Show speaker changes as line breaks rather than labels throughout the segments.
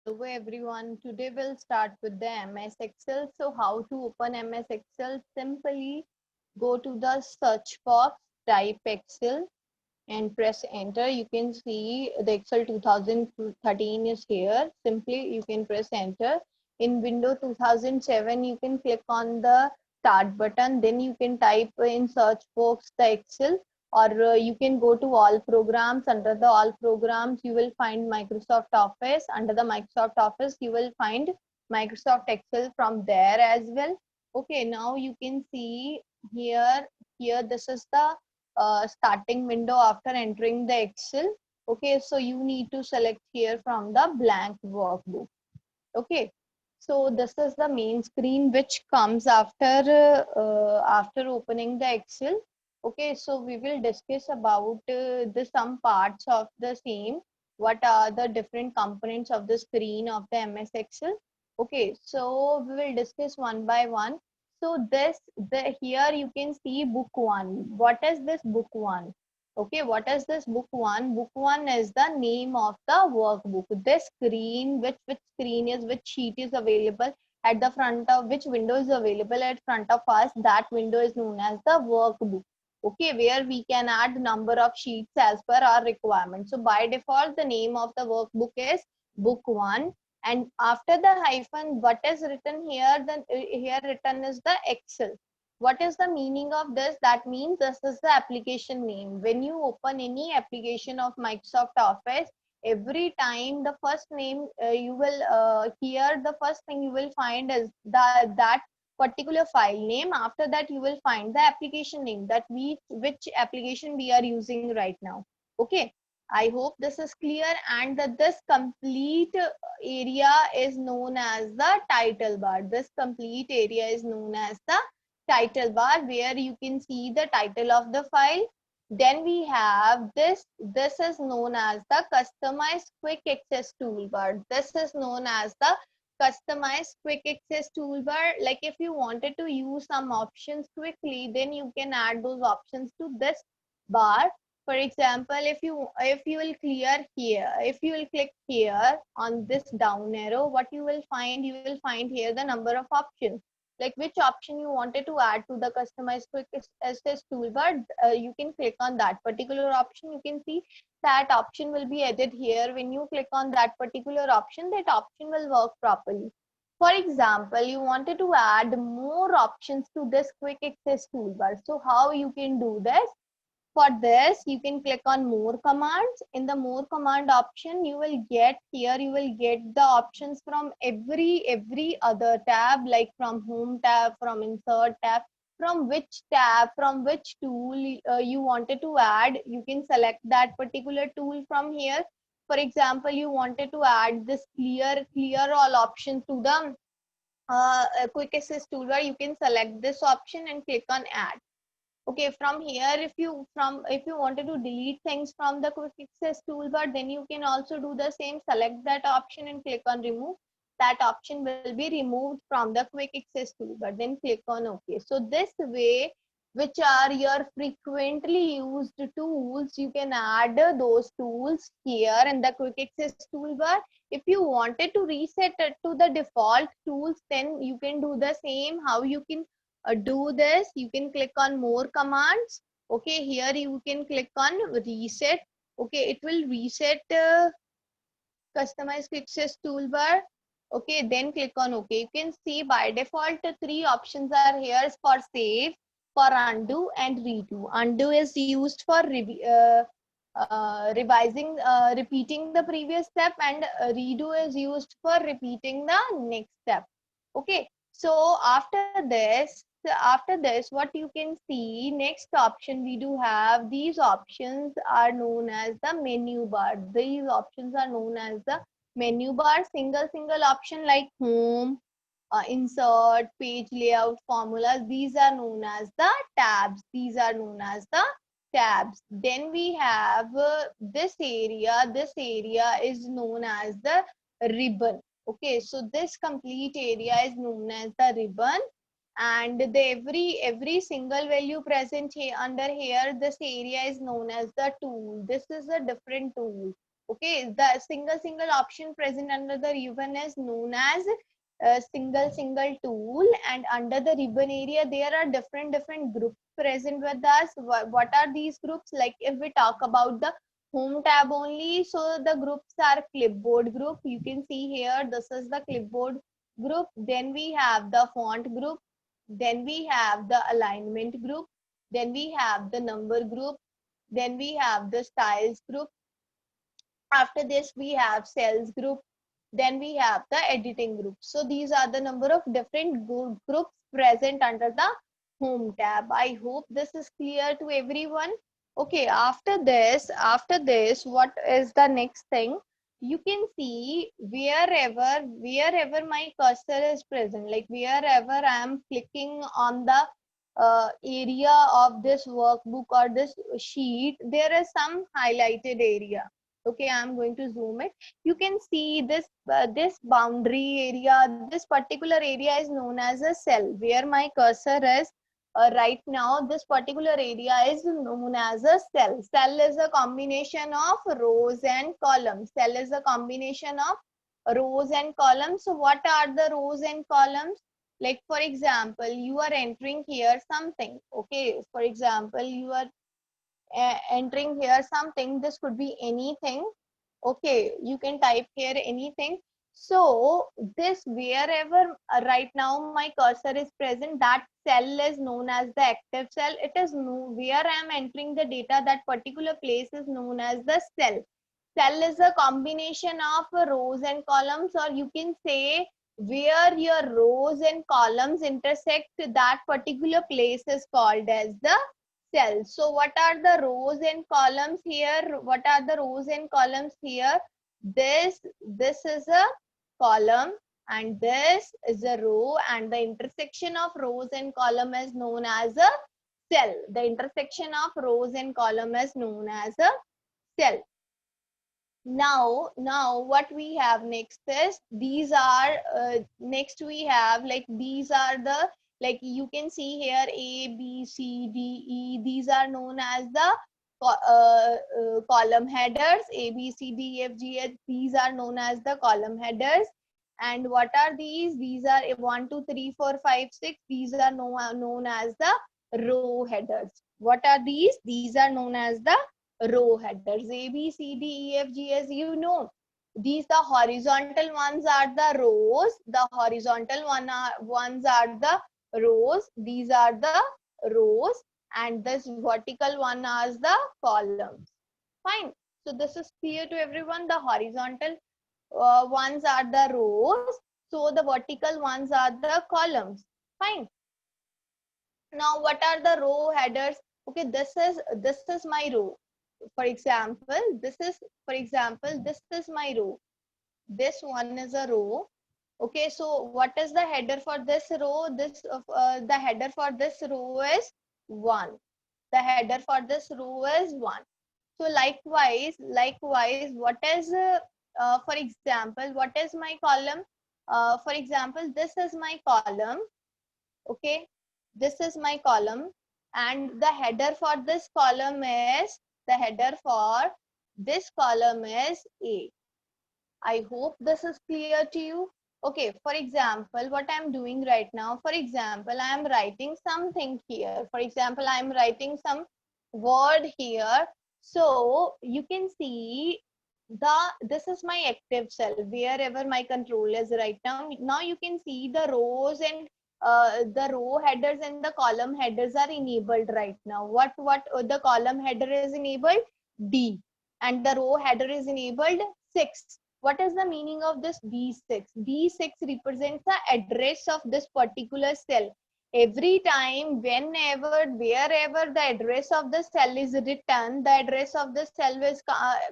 Hello everyone. Today we'll start with the MS Excel. So how to open MS Excel? Simply go to the search box, type Excel and press enter. You can see the Excel 2013 is here. Simply you can press enter. In Windows 2007 you can click on the start button. Then you can type in search box the Excel, or you can go to all programs. Under the all programs you will find Microsoft Office. Under the Microsoft Office you will find Microsoft Excel from there as well. Okay, now you can see here this is the starting window after entering the Excel. Okay, so you need to select here from the blank workbook. Okay, so this is the main screen which comes after opening the Excel. Okay, so we will discuss about the some parts of the same. What are the different components of the screen of the MS Excel? Okay, so we will discuss one by one. So here you can see book one. What is this book one? Okay, what is this book one? Book one is the name of the workbook. This screen, which screen is, which sheet is available at the front of, which window is available at front of us, that window is known as the workbook. Okay, where we can add number of sheets as per our requirement. So by default, the name of the workbook is book one. And after the hyphen, what is written here? Then here written is the Excel. What is the meaning of this? That means this is the application name. When you open any application of Microsoft Office, every time the first name you will here the first thing you will find is that particular file name. After that you will find the application name, that which application we are using right now. Okay, I hope this is clear, and that this complete area is known as the title bar. This complete area is known as the title bar, where you can see the title of the file. Then we have this is known as the customized quick access toolbar. This is known as the customized quick access toolbar. Like if you wanted to use some options quickly, then you can add those options to this bar. For example, if you will clear here, if you will click here on this down arrow, what you will find, you will find here the number of options, like which option you wanted to add to the customized quick access toolbar. You can click on that particular option. You can see that option will be added here. When you click on that particular option, that option will work properly. For example, you wanted to add more options to this quick access toolbar. So how you can do this? For this, you can click on more commands. In the more command option, you will get here, you will get the options from every other tab, like from home tab, from insert tab, from which tab, from which tool you wanted to add. You can select that particular tool from here. For example, you wanted to add this clear all option to the quick access toolbar. You can select this option and click on add. Okay, from here, if you wanted to delete things from the quick access toolbar, then you can also do the same. Select that option and click on remove. That option will be removed from the quick access toolbar. Then click on OK. So this way, which are your frequently used tools, you can add those tools here in the quick access toolbar. If you wanted to reset it to the default tools, then you can do the same. How you can do this? You can click on more commands. Okay, here you can click on reset. Okay, it will reset customize quick access toolbar. Okay, then click on OK. You can see by default three options are here for save, for undo and redo. Undo is used for repeating the previous step, and redo is used for repeating the next step. Okay, so after this, what you can see, next option we do have, these options are known as the menu bar. These options are known as the menu bar. Single option like home, insert, page layout, formulas, these are known as the tabs. These are known as the tabs. Then we have this area is known as the ribbon. Okay, so this complete area is known as the ribbon, and the every single value present here under here, this area is known as the tool. This is a different tool. Okay, the single option present under the ribbon is known as single tool, and under the ribbon area there are different groups present with us. What are these groups? Like if we talk about the home tab only, so the groups are clipboard group. You can see here, this is the clipboard group. Then we have the font group, then we have the alignment group, then we have the number group, then we have the styles group. After this we have cells group, then we have the editing group. So these are the number of different groups present under the home tab. I hope this is clear to everyone. Okay, after this what is the next thing? You can see wherever my cursor is present, like wherever I am clicking on the area of this workbook or this sheet, there is some highlighted area. Okay, I'm going to zoom it. You can see this boundary area, this particular area is known as a cell. Where my cursor is right now, this particular area is known as a cell. Cell is a combination of rows and columns. Cell is a combination of rows and columns. So what are the rows and columns? Like for example, you are entering here something. Okay, for example, you are entering here something. This could be anything. Okay, you can type here anything. So this wherever right now my cursor is present, that cell is known as the active cell. It is where I am entering the data, that particular place is known as the cell. Cell is a combination of rows and columns, or you can say where your rows and columns intersect, that particular place is called as the cell. So what are the rows and columns here? What are the rows and columns here? This is a column and this is a row, and the intersection of rows and column is known as a cell. The intersection of rows and column is known as a cell. Now what we have next is, these are next we have, like these are the, like you can see here, A, B, C, D, E. These are known as the column headers. A, B, C, D, E, F, G, H. These are known as the column headers. And what are these? These are 1, 2, 3, 4, 5, 6. These are known as the row headers. What are these? These are known as the row headers. A, B, C, D, E, F, G, as you know. These, the horizontal ones are the rows. The horizontal ones are the rows. These are the rows, and this vertical one are the columns. Fine. So this is clear to everyone. The horizontal ones are the rows. So the vertical ones are the columns. Fine. Now what are the row headers? Okay, this is my row. For example, this is my row. This one is a row. Okay, so what is the header for this row? The header for this row is 1. The header for this row is 1. So likewise, what is for example, what is my column? For example, this is my column. Okay, this is my column, and the header for this column is, the header for this column is A. I hope this is clear to you. Okay, for example, what I'm doing right now, for example, I am writing something here. For example, I am writing some word here. So you can see this is my active cell, wherever my control is right now. Now you can see the rows and the row headers and the column headers are enabled right now. What the column header is enabled? D, and the row header is enabled 6. What is the meaning of this D6? D6 represents the address of this particular cell. Every time, wherever the address of the cell is written, the address of the cell is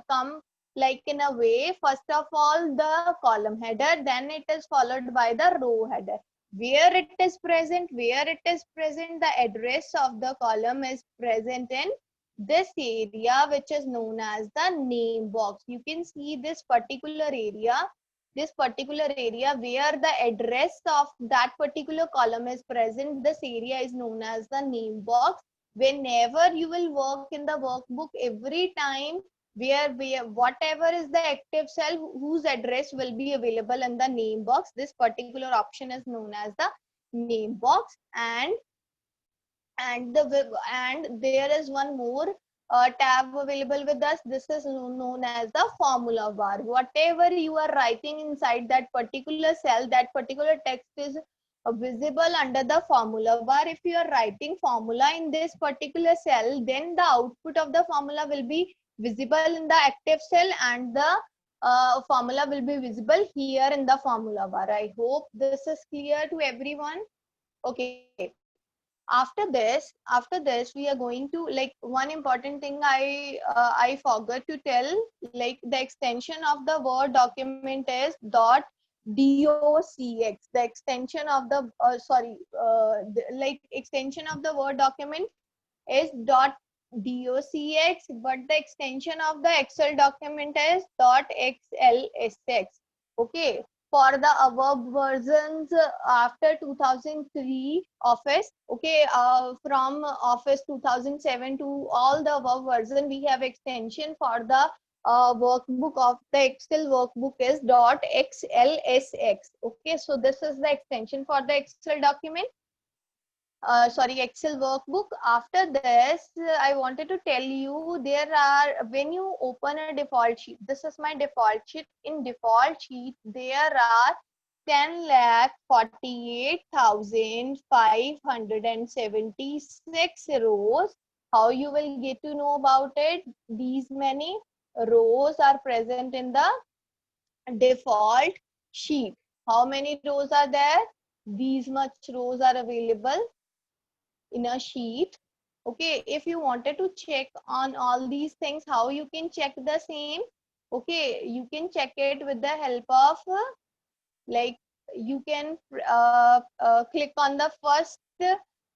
come like in a way. First of all, the column header, then it is followed by the row header. Where it is present, the address of the column is present in this area, which is known as the name box. You can see this particular area where the address of that particular column is present. This area is known as the name box. Whenever you will work in the workbook, every time where whatever is the active cell whose address will be available in the name box, this particular option is known as the name box. And there is one more tab available with us. This is known as the formula bar. Whatever you are writing inside that particular cell, that particular text is visible under the formula bar. If you are writing formula in this particular cell, then the output of the formula will be visible in the active cell, and the formula will be visible here in the formula bar. I hope this is clear to everyone. Okay. After this we are going to, like, one important thing I forgot to tell, like the extension of the Word document is .docx. The extension of the extension of the Word document is .docx, but the extension of the Excel document is .xlsx. Okay, for the above versions after 2003 Office, okay, from Office 2007 to all the above version, we have extension for the workbook of the Excel workbook is .xlsx. Okay, so this is the extension for the Excel document. Excel workbook. After this, I wanted to tell you, there are, when you open a default sheet, this is my default sheet. In default sheet, there are 10,48,576 rows. How you will get to know about it? These many rows are present in the default sheet. How many rows are there? These much rows are available in a sheet. Okay, if you wanted to check on all these things, how you can check the same? Okay, you can check it with the help of like, you can click on the first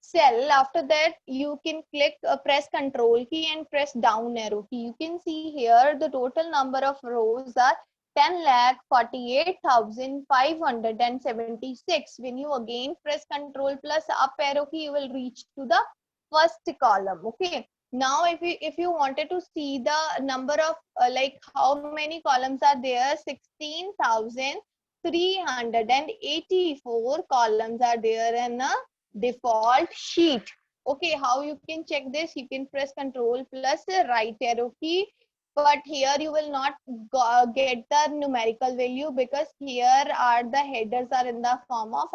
cell. After that you can click press Control key and press down arrow key. You can see here the total number of rows are 10,48,576. When you again press Control plus up arrow key, you will reach to the first column. Okay, now if you wanted to see the number of like how many columns are there, 16,384 columns are there in a default sheet. Okay, how you can check this? You can press Control plus right arrow key, but here you will not get the numerical value, because here are the headers are in the form of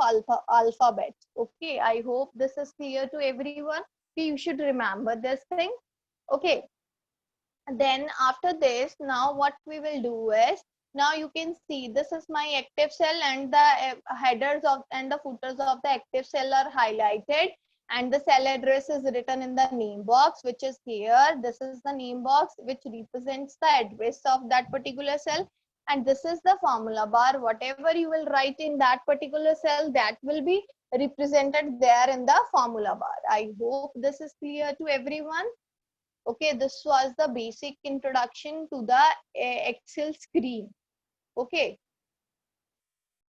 alphabets. Okay, I hope this is clear to everyone. Okay, you should remember this thing. Okay, then after this, now what we will do is, now you can see this is my active cell, and the headers of and the footers of the active cell are highlighted, and the cell address is written in the name box, which is here. This is the name box which represents the address of that particular cell, and this is the formula bar. Whatever you will write in that particular cell, that will be represented there in the formula bar. I hope this is clear to everyone. Okay, this was the basic introduction to the Excel screen. Okay,